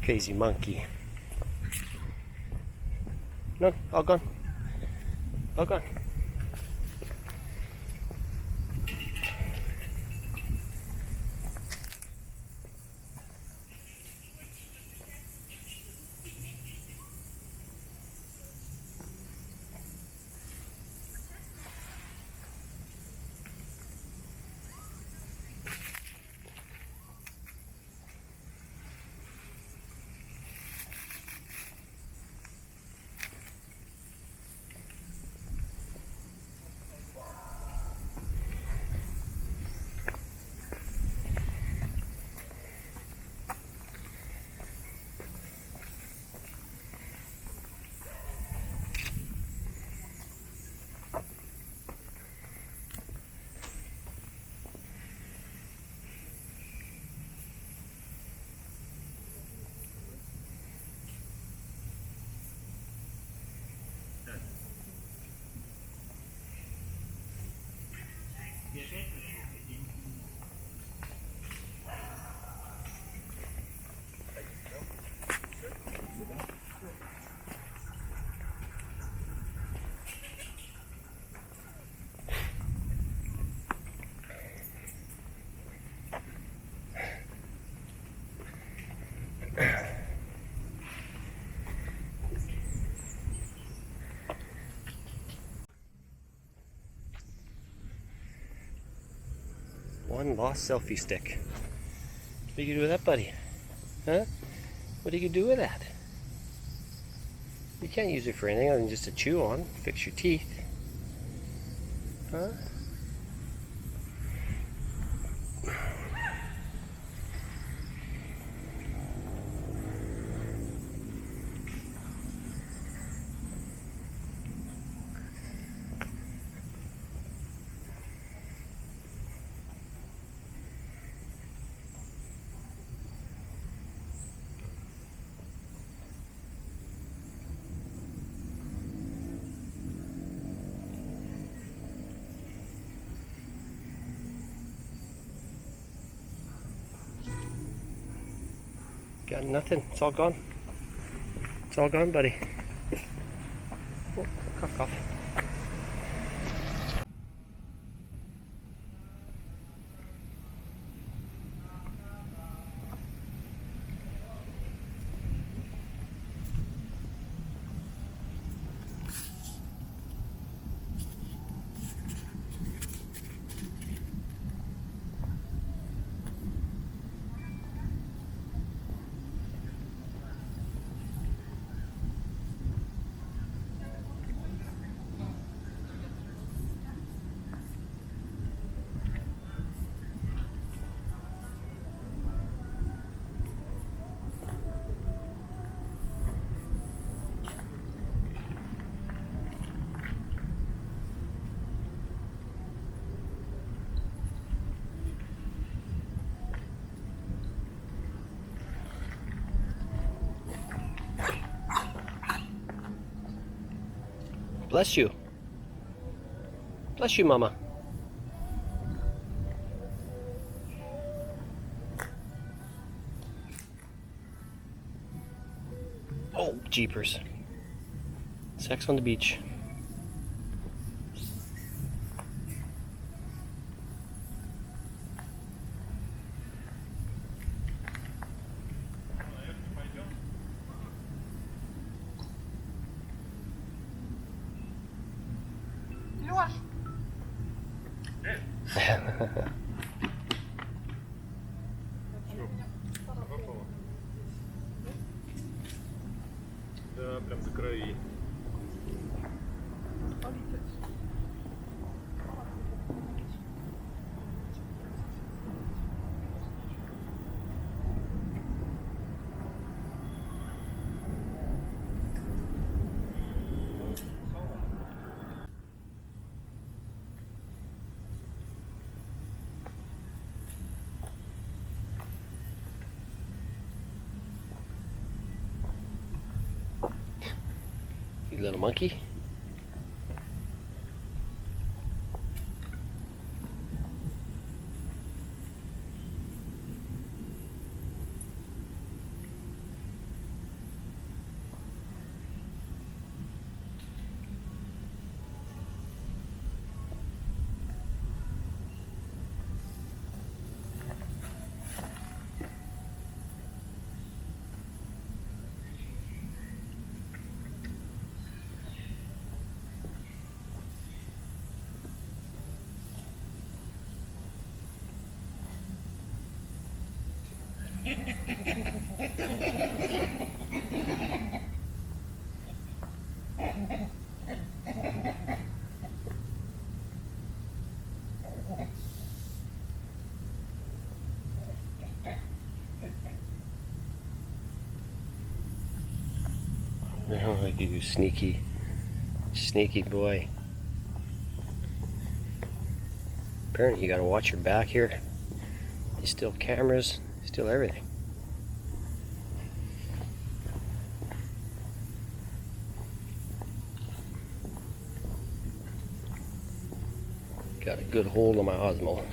Crazy monkey. No, all gone. All gone. One lost selfie stick. What are you gonna do with that, buddy? Huh? What are you gonna do with that? You can't use it for anything other than just to chew on, fix your teeth. Huh? Got nothing. It's all gone. It's all gone, buddy. Oh, cough, cough. Bless you. Bless you, Mama. Oh, jeepers. Sex on the beach. Да, прям до крови. You little monkey. Oh, you sneaky, sneaky boy. Apparently you gotta watch your back here. There's still cameras, still everything. Got a good hold on my Osmo.